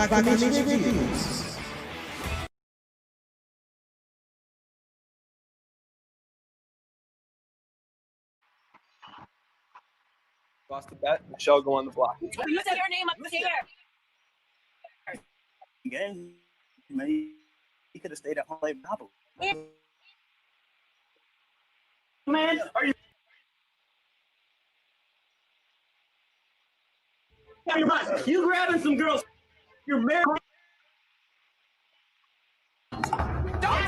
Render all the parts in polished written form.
Fakamichi Reviews. Lost the bet. Michelle go on the block. You said your name up here. Again, maybe he could have stayed at home playing Monopoly. Man, are you? You grabbing some girls? You're married. Don't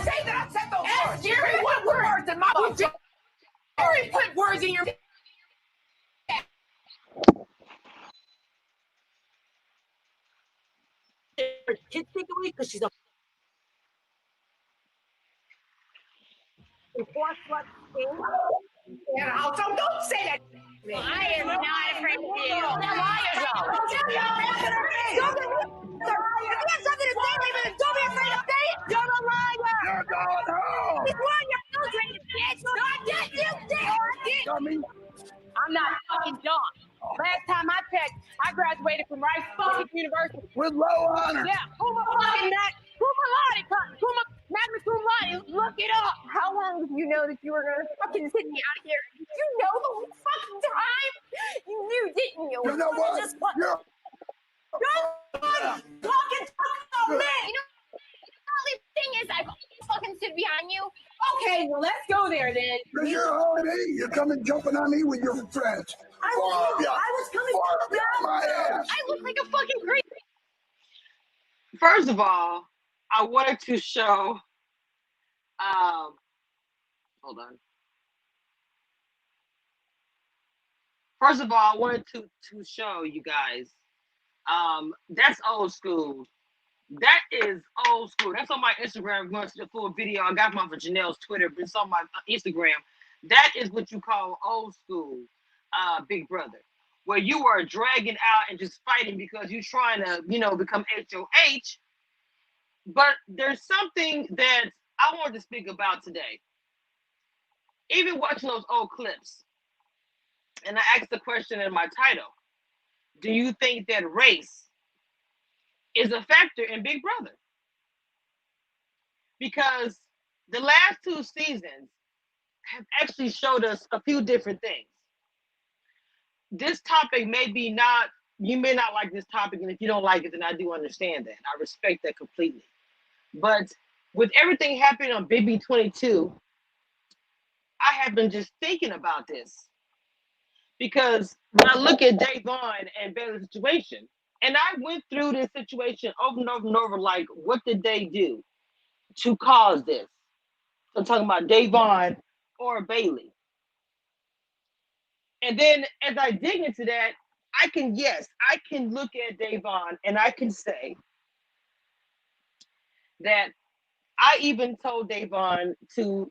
say that I said those words. Jerry, what words in my mouth? Jerry put words in your. Kids take away because she's a. And also, don't say that. I am not afraid of you. They're liars, though. If you have something to say, leave it. Don't be afraid to say it. You're a liar. You're going home. He's one of your children, you bitch. Not yet, you did. Dummy. I'm not fucking dumb. Last time I checked, I graduated from Rice fucking University. With low honor. Yeah, Kuma fucking Mac, Kuma Laude, Kuma Magna Cum Laude. Look it up. How long did you know that you were gonna fucking send me out of here? Did you know the whole fucking time? You knew, didn't you? You know what? You're Fucking talking about me. You know, the only thing is, I fucking stood behind you. Okay, well, let's go there then. Because you're a holiday. You're coming jumping on me with your friends. I was coming down. My ass. I look like a fucking creep. First of all, I wanted to show, hold on. First of all, I wanted to show you guys, that's old school. That is old school. That's on my Instagram. Going to the full video. I got mine for Janelle's Twitter, but it's on my Instagram. That is what you call old school, Big Brother, where you are dragging out and just fighting because you're trying to, become HOH. But there's something that I wanted to speak about today. Even watching those old clips, and I asked the question in my title, do you think that race is a factor in Big Brother? Because the last two seasons have actually showed us a few different things. This topic you may not like this topic, and if you don't like it, then I do understand that. I respect that completely. But with everything happening on Big B22, I have been just thinking about this. Because when I look at Davon and Bailey's situation, and I went through this situation over and over and over, like, what did they do to cause this? I'm talking about Davon or Bailey. And then as I dig into that, I can look at Davon and I can say that I even told Davon to,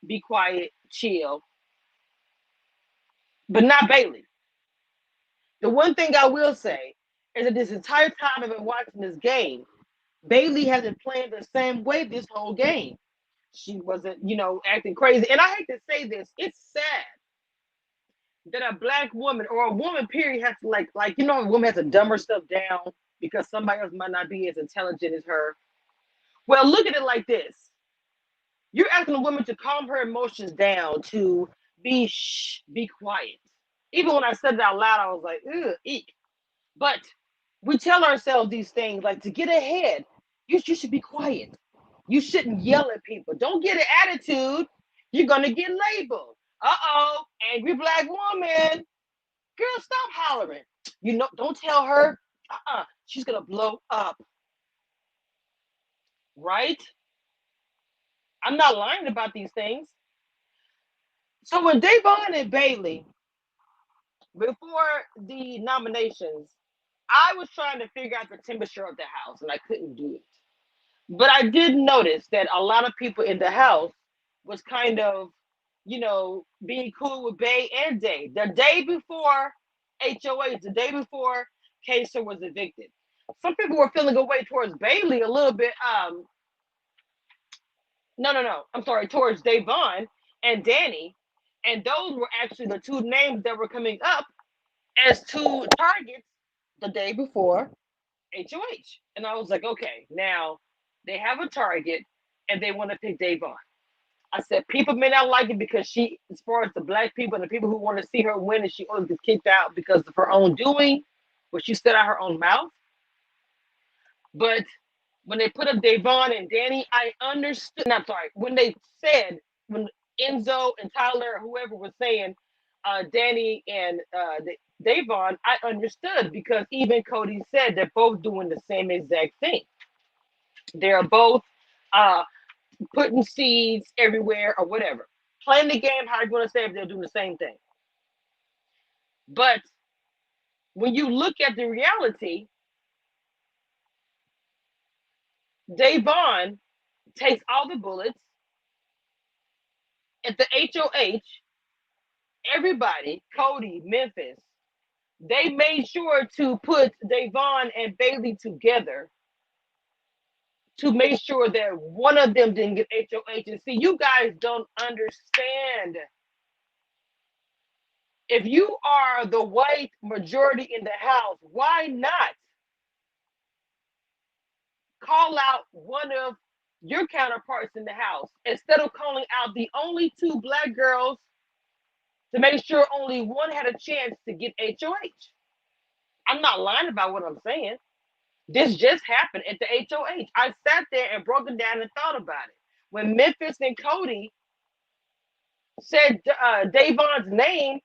be quiet, chill, but not Bailey. The one thing I will say is that this entire time I've been watching this game, Bailey hasn't played the same way this whole game. She wasn't, acting crazy. And I hate to say this, it's sad that a Black woman or a woman period has to a woman has to dumb herself down because somebody else might not be as intelligent as her. Well, look at it like this. You're asking a woman to calm her emotions down, to be quiet. Even when I said it out loud, I was like, ugh, eek. But we tell ourselves these things, like, to get ahead, you should be quiet. You shouldn't yell at people. Don't get an attitude. You're going to get labeled. Uh-oh, angry Black woman. Girl, stop hollering. Don't tell her, she's going to blow up. Right? I'm not lying about these things. So when Davon and Bailey, before the nominations, I was trying to figure out the temperature of the house, and I couldn't do it. But I did notice that a lot of people in the house was kind of, being cool with Bay and Dave. The day before HOH, the day before Kaser was evicted. Some people were feeling a way towards Bailey a little bit. Towards Davon and Danny. And those were actually the two names that were coming up as two targets the day before HOH. And I was like, okay, now they have a target and they want to pick Davon. I said, people may not like it because she, as far as the black people and the people who want to see her win, and she always gets kicked out because of her own doing, what she said out her own mouth. But when they put up Davon and Danny, I understood. No, I'm sorry. When they said, when Enzo and Tyler, whoever was saying Danny and Davon, I understood because even Cody said they're both doing the same exact thing. They're both putting seeds everywhere or whatever. Playing the game, how you want to say if they're doing the same thing. But when you look at the reality, Davon takes all the bullets. At the HOH, everybody, Cody, Memphis, they made sure to put Davon and Bailey together to make sure that one of them didn't get HOH. And see, you guys don't understand. If you are the white majority in the house, why not call out one of your counterparts in the house instead of calling out the only two black girls to make sure only one had a chance to get HOH? I'm not lying about what I'm saying. This just happened at the HOH. I sat there and broke it down and thought about it. When Memphis and Cody said Davon's name,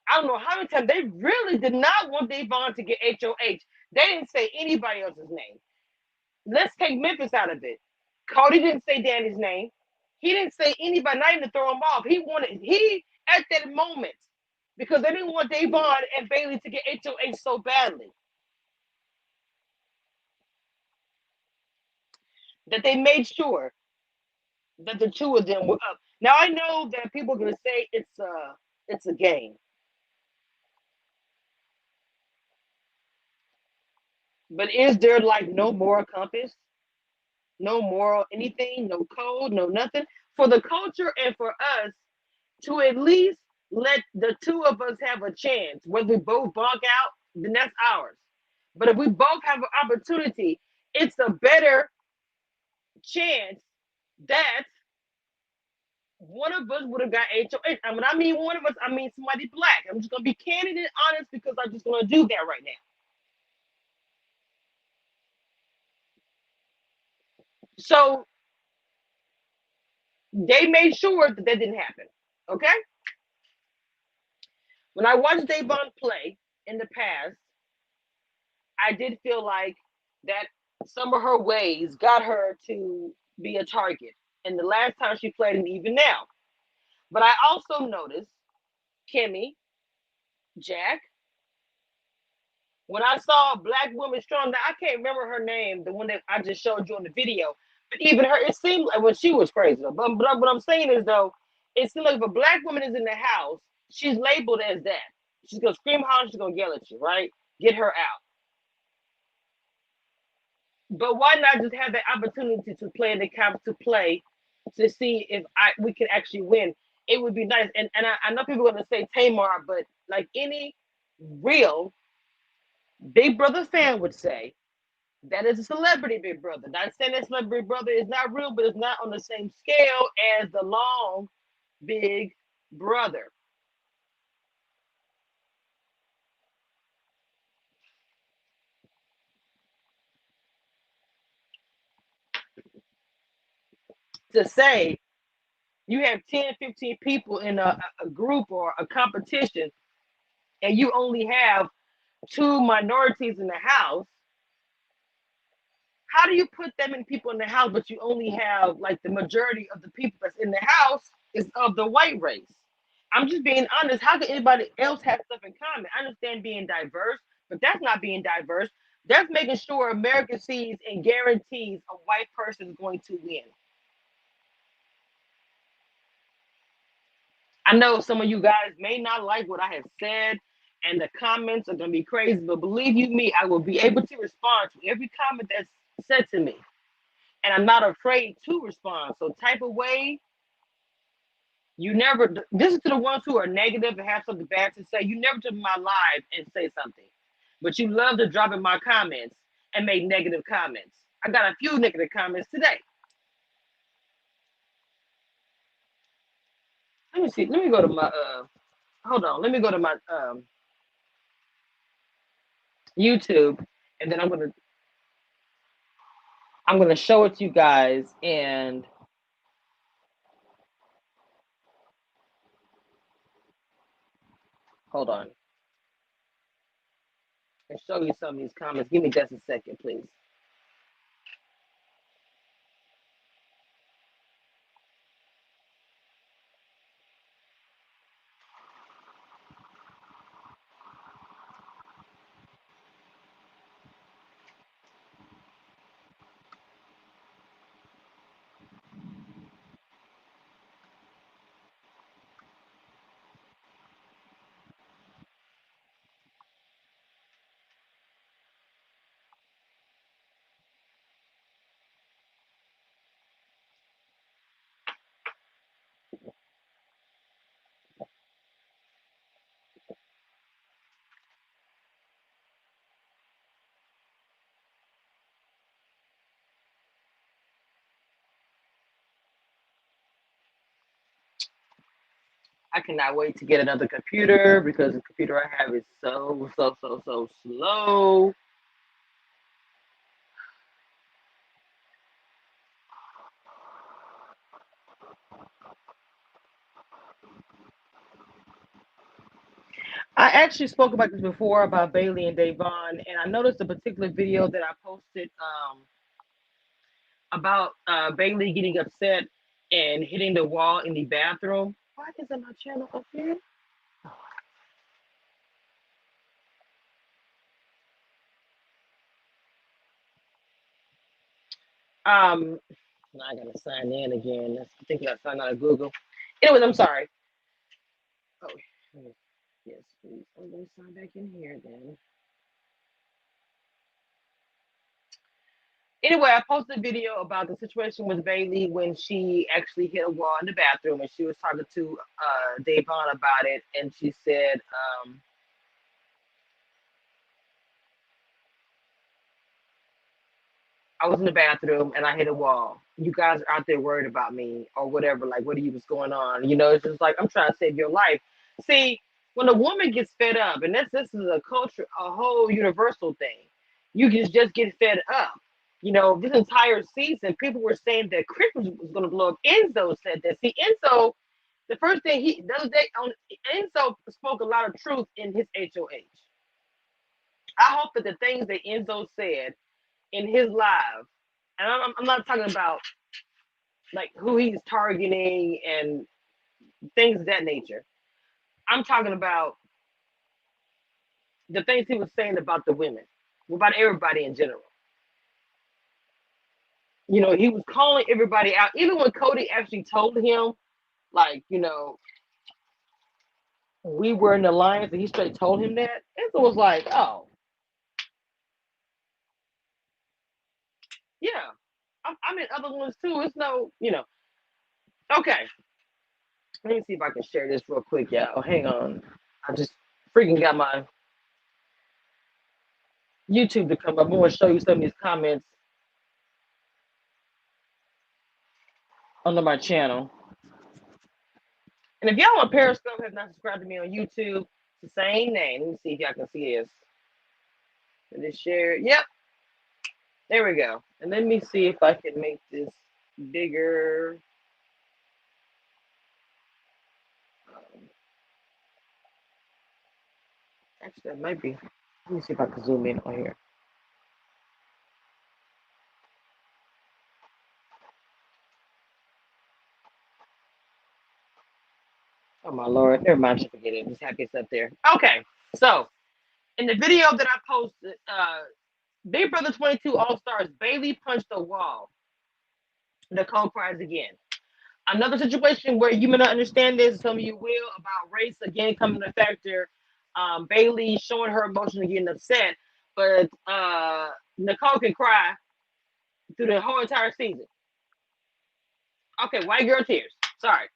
I don't know how many times they really did not want Davon to get HOH. They didn't say anybody else's name. Let's take Memphis out of it. Cody didn't say Danny's name. He didn't say anybody, not even to throw him off. He at that moment, because they didn't want Davon and Bailey to get HOH so badly, that they made sure that the two of them were up. Now I know that people are gonna say it's a game. But is there like no moral compass? No moral anything, no code, no nothing? For the culture and for us to at least let the two of us have a chance. Whether we both bug out, then that's ours. But if we both have an opportunity, it's a better chance that one of us would have got HOH. And when I mean one of us, I mean somebody black. I'm just going to be candid and honest because I'm just going to do that right now. So they made sure that didn't happen. Okay? When I watched Davon play in the past, I did feel like that some of her ways got her to be a target. And the last time she played, and even now. But I also noticed Kimmy, Jack. When I saw a black woman strong, now I can't remember her name, the one that I just showed you on the video. But even her, it seemed like when she was crazy. But what I'm saying is, though, it seems like if a black woman is in the house, she's labeled as that. She's going to scream, holler, she's going to yell at you, right? Get her out. But why not just have the opportunity to play in the camp, to play, to see if we can actually win? It would be nice. And I know people are going to say Tamar, but like any real Big Brother fan would say, that is a celebrity Big Brother. Not saying that celebrity brother is not real, but it's not on the same scale as the long Big Brother. To say you have 10, 15 people in a group or a competition, and you only have 2 minorities in the house, how do you put that many people in the house, but you only have like the majority of the people that's in the house is of the white race? I'm just being honest. How can anybody else have stuff in common? I understand being diverse, but that's not being diverse. That's making sure America sees and guarantees a white person is going to win. I know some of you guys may not like what I have said, and the comments are going to be crazy, but believe you me, I will be able to respond to every comment that's said to me. And I'm not afraid to respond. So type of way, you never, this is to the ones who are negative and have something bad to say, you never took my live and say something. But you love to drop in my comments and made negative comments. I got a few negative comments today. Let me see. Let me go to my hold on. Let me go to my YouTube, and then I'm gonna show it to you guys, and hold on, and show you some of these comments. Give me just a second, please. I cannot wait to get another computer because the computer I have is so slow. I actually spoke about this before about Bailey and Davon, and I noticed a particular video that I posted about Bailey getting upset and hitting the wall in the bathroom. Why isn't my channel up here? Now I gotta sign in again. I think I signed out of Google. Anyways, I'm sorry. Oh, yes, please. I'm gonna sign back in here then. Anyway, I posted a video about the situation with Bailey when she actually hit a wall in the bathroom, and she was talking to Davon about it, and she said, I was in the bathroom and I hit a wall. You guys are out there worried about me or whatever, like what are you was going on? You know, it's just like I'm trying to save your life. See, when a woman gets fed up, and this is a culture, a whole universal thing, you can just get fed up. You know, this entire season, people were saying that Chris was going to blow up. Enzo said that. See, Enzo, the first thing the other day, Enzo spoke a lot of truth in his HOH. I hope that the things that Enzo said in his live, and I'm not talking about like who he's targeting and things of that nature. I'm talking about the things he was saying about the women, about everybody in general. You know, he was calling everybody out. Even when Cody actually told him, like, you know, we were in the alliance, and he straight told him that, Enzo was like, oh, yeah, I'm in other ones too. It's no, you know. Okay. Let me see if I can share this real quick, y'all. Hang on. I just freaking got my YouTube to come up. I want to show you some of these comments under my channel. And if y'all on Periscope have not subscribed to me on YouTube, it's the same name. Let me see if y'all can see this. Let it share. Yep. There we go. And let me see if I can make this bigger. Actually, that might be. Let me see if I can zoom in on here. Oh my Lord, never mind. Forget it. I'm just happy it's up there. Okay, so in the video that I posted, Big Brother 22 All Stars, Bailey punched the wall. Nicole cries again. Another situation where you may not understand this, some of you will, about race again coming to factor. Bailey showing her emotion and getting upset, but Nicole can cry through the whole entire season. Okay, white girl tears. Sorry.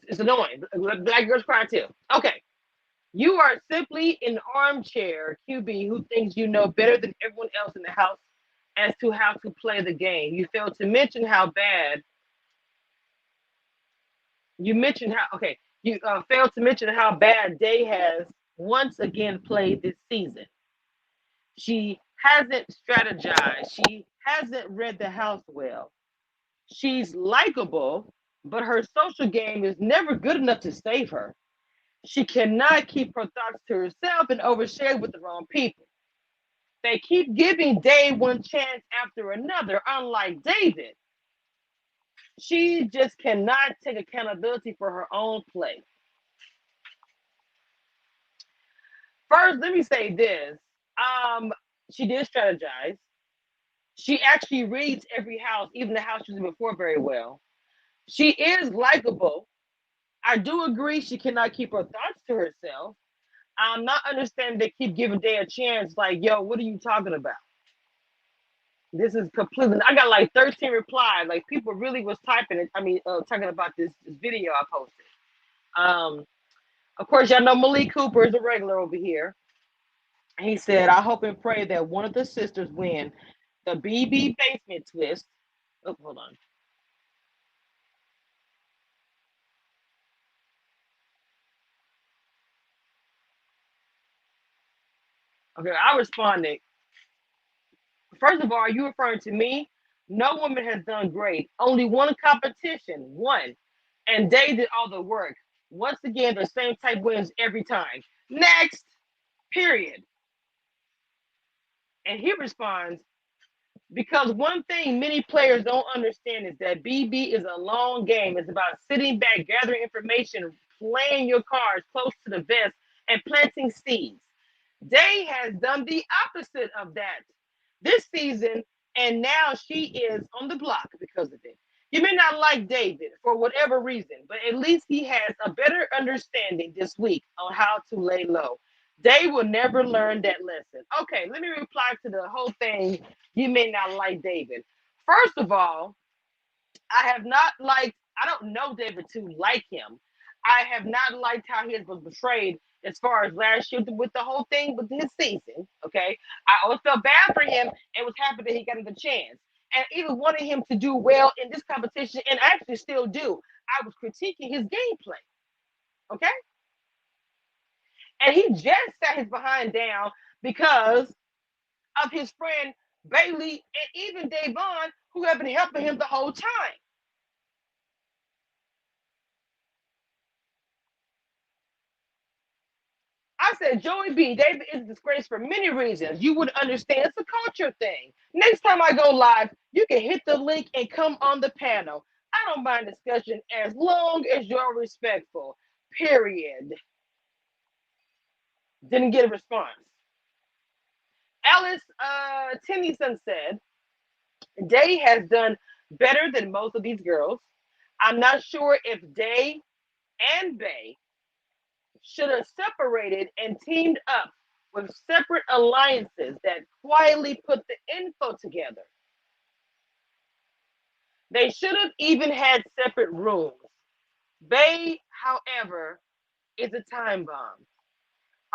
It's annoying. Black girls cry too. Okay. You are simply an armchair QB who thinks you know better than everyone else in the house as to how to play the game. You failed to mention how bad you mentioned how okay. You failed to mention how bad Day has once again played this season. She hasn't strategized. She hasn't read the house well. She's likable, but her social game is never good enough to save her. She cannot keep her thoughts to herself and overshare with the wrong people. They keep giving Day one chance after another, unlike David. She just cannot take accountability for her own play. First, let me say this. Um, she did strategize. She actually reads every house, even the house she was in before, very well. She is likable. I do agree she cannot keep her thoughts to herself. I'm not understanding they keep giving Day a chance. Like, yo, what are you talking about? This is completely. I got like 13 replies. Like people really was typing it. I mean, talking about this video I posted. Um, of course, y'all know Malik Cooper is a regular over here. He said, "I hope and pray that one of the sisters win the BB basement twist." Oh, hold on. Okay, I responded. First of all, are you referring to me? No woman has done great. Only one competition, one. And they did all the work. Once again, the same type wins every time. Next, period. And he responds, because one thing many players don't understand is that BB is a long game. It's about sitting back, gathering information, playing your cards close to the vest, and planting seeds. Day has done the opposite of that this season, and now she is on the block because of it. You may not like David for whatever reason, but at least he has a better understanding this week on how to lay low. They will never learn that lesson. Okay, let me reply to the whole thing. You may not like David. First of all, I have not liked, I don't know David to like him. I have not liked how he was portrayed as far as last year with the whole thing with his season. Okay. I always felt bad for him and was happy that he got the chance. And even wanted him to do well in this competition, and actually still do. I was critiquing his gameplay. Okay. And he just sat his behind down because of his friend Bailey and even Davon, who have been helping him the whole time. I said, Joey B, David is a disgrace for many reasons. You would understand it's a culture thing. Next time I go live, you can hit the link and come on the panel. I don't mind discussion as long as you're respectful. Period. Didn't get a response. Alice Tennyson said, Day has done better than most of these girls. I'm not sure if Day and Bay should have separated and teamed up with separate alliances that quietly put the info together. They should have even had separate rooms. Bay, however, is a time bomb.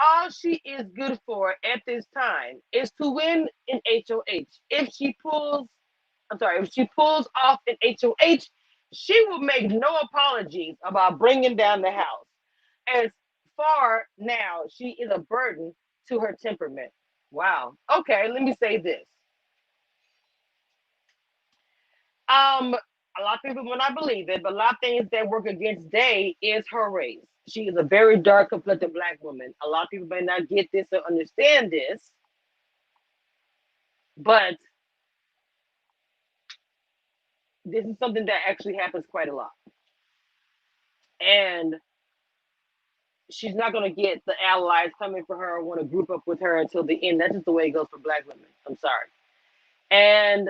All she is good for at this time is to win in HOH. If she pulls off in HOH, she will make no apologies about bringing down the house. As far now, she is a burden to her temperament. Wow. Okay, let me say this. A lot of people will not believe it, but a lot of things that work against Day is her race. She is a very dark, complected black woman. A lot of people may not get this or understand this, but this is something that actually happens quite a lot. And she's not going to get the allies coming for her or want to group up with her until the end. That's just the way it goes for black women. I'm sorry. And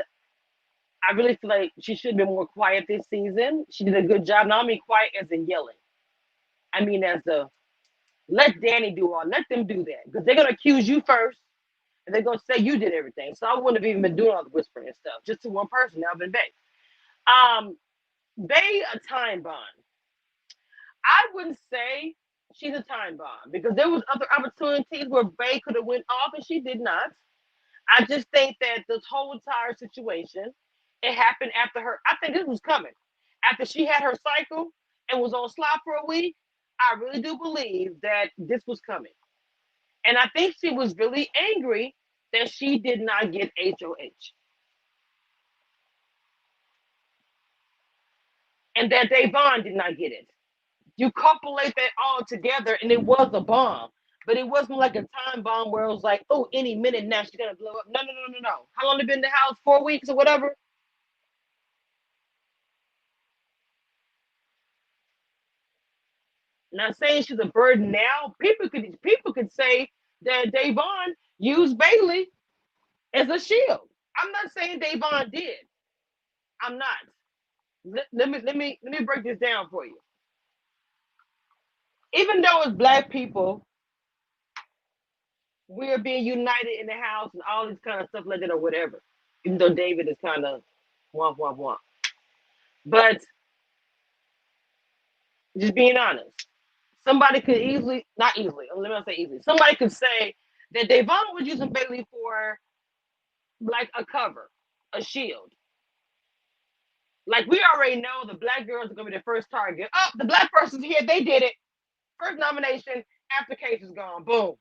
I really feel like she should have been more quiet this season. She did a good job. Not only quiet as in yelling. I mean, as the let Danny do all. Let them do that. Because they're going to accuse you first. And they're going to say you did everything. So I wouldn't have even been doing all the whispering and stuff. Just to one person, Melvin Bay. Bay, a time bond. I wouldn't say she's a time bomb because there was other opportunities where Bay could have went off and she did not. I just think that this whole entire situation, it happened after her. I think this was coming after she had her cycle and was on slop for a week. I really do believe that this was coming, and I think she was really angry that she did not get HOH and that Davon did not get it. You copulate that all together, and it was a bomb. But it wasn't like a time bomb where it was like, oh, any minute now she's gonna blow up. No, no, no, no, no. How long they been in the house? 4 weeks or whatever. Not saying she's a burden now. People could say that Davon used Bailey as a shield. I'm not saying Davon did. I'm not. Let me break this down for you. Even though it's black people, we're being united in the house and all this kind of stuff like that or whatever. Even though David is kind of womp womp womp. But just being honest, somebody could easily, not easily, let me not say easily, somebody could say that Davon was using Bailey for like a cover, a shield. Like we already know the black girls are gonna be the first target. Oh, the black person's here, they did it. First nomination, after case is gone. Boom.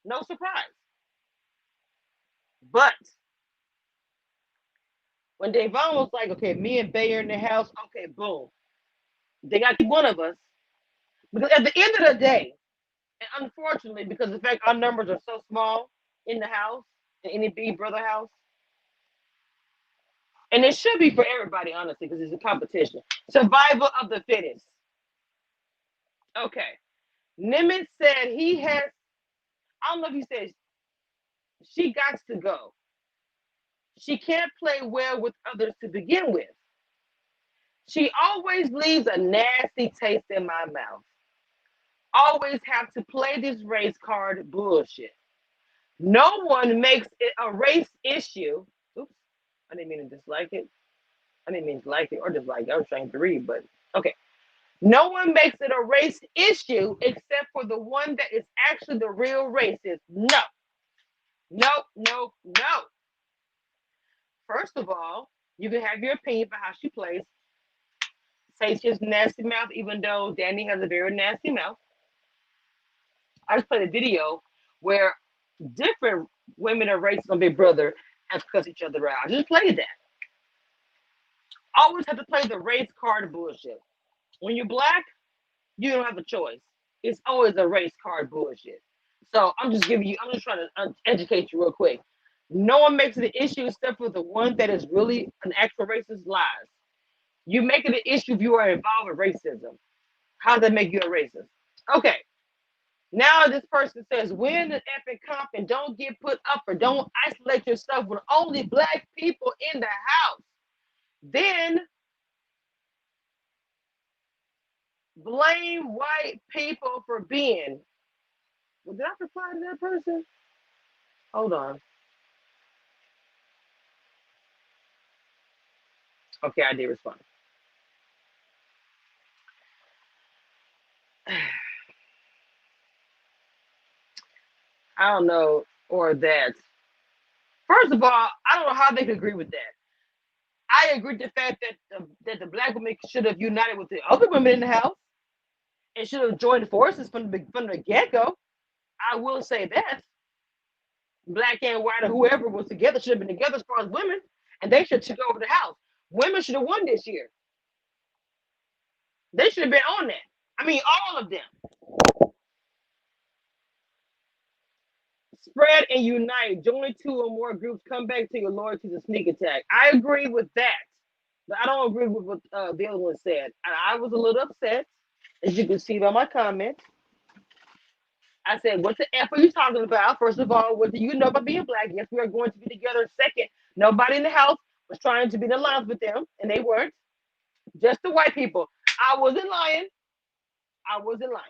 No surprise. But when Davon was like, okay, me and Bay are in the house, okay, boom. They got to keep one of us. Because at the end of the day, and unfortunately, because of the fact our numbers are so small in the house, in any Big Brother house, and it should be for everybody, honestly, because it's a competition. Survival of the fittest. Okay. Nimitz said he has, I don't know if he said she got to go. She can't play well with others to begin with. She always leaves a nasty taste in my mouth. Always have to play this race card bullshit. No one makes it a race issue. Oops, I didn't mean to dislike it. I didn't mean to like it or dislike it. I was trying to read, but okay. No one makes it a race issue except for the one that is actually the real racist. No, no, no, no. First of all, you can have your opinion about how she plays. Say she's nasty mouth, even though Danny has a very nasty mouth. I just played a video where different women are racist on Big Brother have cussed each other out. I just played that. Always have to play the race card bullshit. When you're black, you don't have a choice. It's always a race card bullshit. So I'm just trying to educate you real quick. No one makes it an issue except for the one that is really an actual racist lies. You make it an issue if you are involved with racism. How does that make you a racist? Okay. Now this person says, win an epic comp and don't get put up or don't isolate yourself with only black people in the house. Then blame white people for being. Well, did I reply to that person? Hold on. Okay, I did respond. I don't know, or that. First of all, I don't know how they could agree with that. I agree with the fact that the black women should have united with the other women in the house and should have joined forces from the get-go. I will say that. Black and white or whoever was together should have been together as far as women, and they should take over the house. Women should have won this year. They should have been on that. I mean, all of them. Spread and unite. Join 2 or more groups. Come back to your loyalty to sneak attack. I agree with that. But I don't agree with what the other one said. I was a little upset, as you can see by my comments. I said, what the F are you talking about? First of all, what do you know about being black? Yes, we are going to be together. Second, nobody in the house was trying to be in alliance with them, and they weren't. Just the white people. I wasn't lying. I wasn't lying.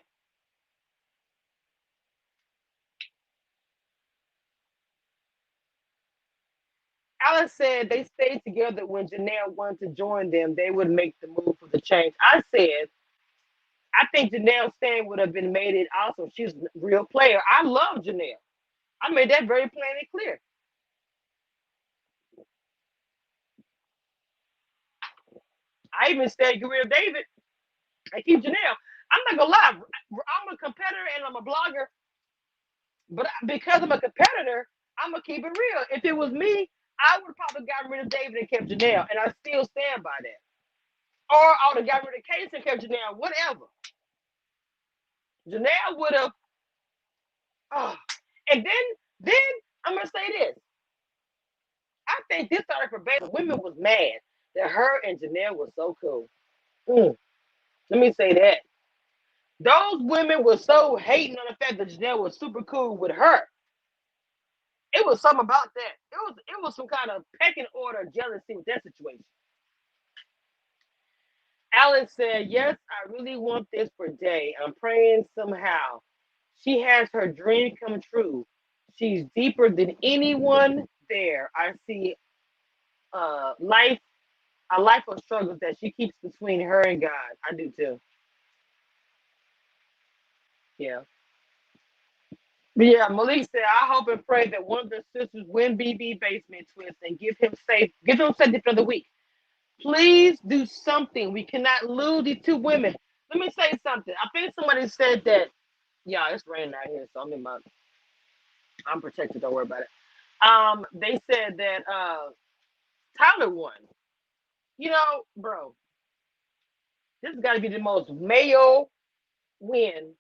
Alice said they stayed together when Janelle wanted to join them. They would make the move for the change. I I think Janelle Stan would have been made it awesome. She's a real player. I love Janelle. I made that very plain and clear. I even said Gabriel David and keep Janelle. I'm not gonna lie. I'm a competitor and I'm a blogger, but because I'm a competitor, I'm gonna keep it real. If it was me, I would have probably gotten rid of David and kept Janelle, and I still stand by that. Or I would have gotten rid of Case and kept Janelle. Whatever. Janelle would have. Oh. And then I'm gonna say this. I think this started for Baylor. Women was mad that her and Janelle was so cool. Let me say that. Those women were so hating on the fact that Janelle was super cool with her. It was something about that. It was some kind of pecking order jealousy with that situation. Alex said, yes, I really want this for Day. I'm praying somehow. She has her dream come true. She's deeper than anyone there. I see a life of struggles that she keeps between her and God. I do too. Yeah. But yeah, Malik said, I hope and pray that one of the sisters win BB Basement Twist and give him safety for the week. Please do something. We cannot lose these two women. Let me say something. I think somebody said that. Yeah, it's raining out here, so I'm protected. Don't worry about it. They said that Tyler won. You know, bro, this has got to be the most Mayo win.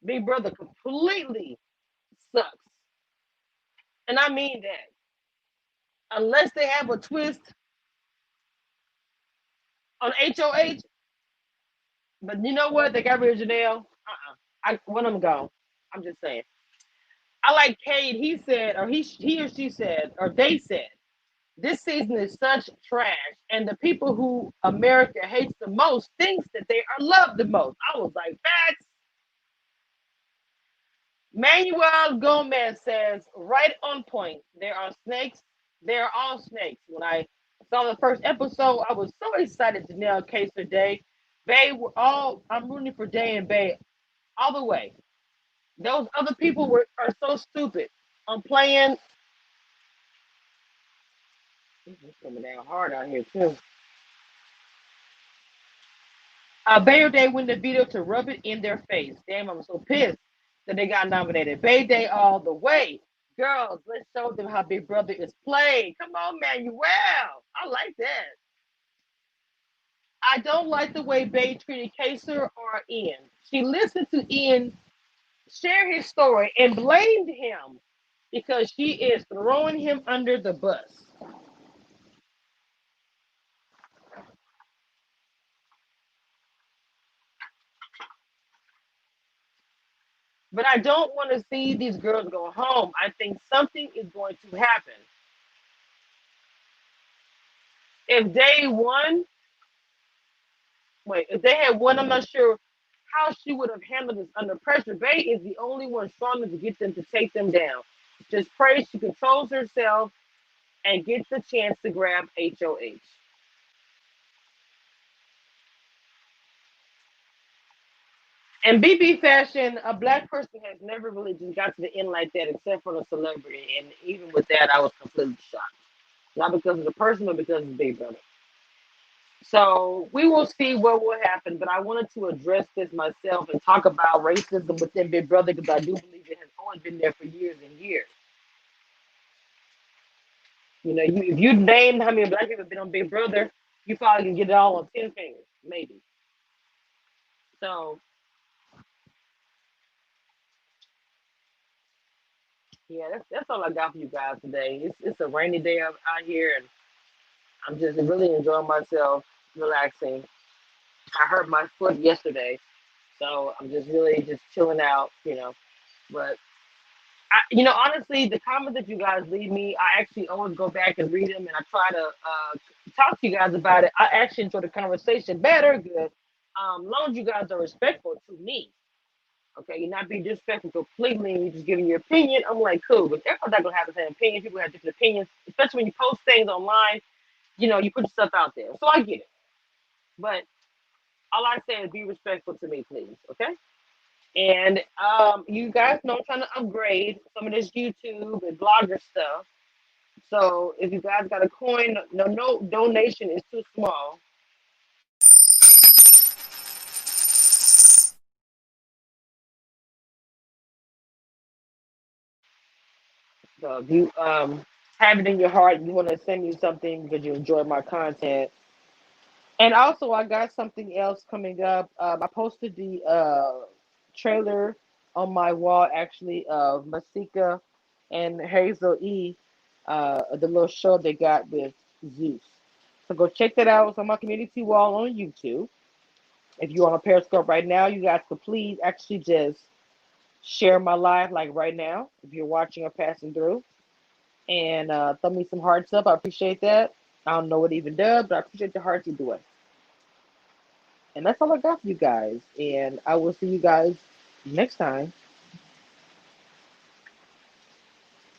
Big Brother completely sucks, and I mean that. Unless they have a twist on HOH, but you know what? They got rid of Janelle. One of them gone. I'm just saying. I like Cade. He said, or he or she said, or they said, this season is such trash, and the people who America hates the most thinks that they are loved the most. I was like, facts. Manuel Gomez says, right on point. There are snakes. They are all snakes. When I saw the first episode, I was so excited to nail Case for Day. I'm rooting for Day and Bay all the way. Those other people are so stupid. I'm playing. It's coming down hard out here too. Bayer Day win the veto to rub it in their face. Damn, I'm so pissed that they got nominated. Bay Day all the way. Girls, let's show them how Big Brother is played. Come on, Manuel. I like that. I don't like the way Bay treated Kaser or Ian. She listened to Ian share his story and blamed him because she is throwing him under the bus. But I don't want to see these girls go home. I think something is going to happen. If they had won, I'm not sure how she would have handled this under pressure. Bay is the only one strong enough to get them to take them down. Just pray she controls herself and gets the chance to grab HOH. And BB fashion, a black person has never really just got to the end like that, except for the celebrity. And even with that, I was completely shocked. Not because of the person, but because of Big Brother. So we will see what will happen. But I wanted to address this myself and talk about racism within Big Brother because I do believe it has always been there for years and years. You know, if you name how many black people have been on Big Brother, you probably can get it all on 10 fingers, maybe. So, yeah, that's all I got for you guys today. It's a rainy day out here, and I'm just really enjoying myself, relaxing. I hurt my foot yesterday, so I'm just really just chilling out, you know. But honestly, the comments that you guys leave me, I actually always go back and read them, and I try to talk to you guys about it. I actually enjoy the conversation better, good. As long as you guys are respectful to me, okay, you're not being disrespectful completely, and you're just giving your opinion. I'm like, cool, but everyone's not gonna have the same opinion. People have different opinions, especially when you post things online. You know, you put yourself out there, so I get it. But All I say is be respectful to me, please. Okay. And you guys know I'm trying to upgrade some of this YouTube and blogger stuff. So if you guys got a coin, no donation is too small. So if you have it in your heart, you want to send me something because you enjoy my content. And also, I got something else coming up. I posted the trailer on my wall, actually, of Masika and Hazel E, the little show they got with Zeus. So go check that out. It's on my community wall on YouTube. If you're on Periscope right now, you guys could please actually just share my live like right now if you're watching or passing through. And throw me some hearts up. I appreciate that. I don't know what it even does, but I appreciate the hearts either way. And that's all I got for you guys. And I will see you guys next time.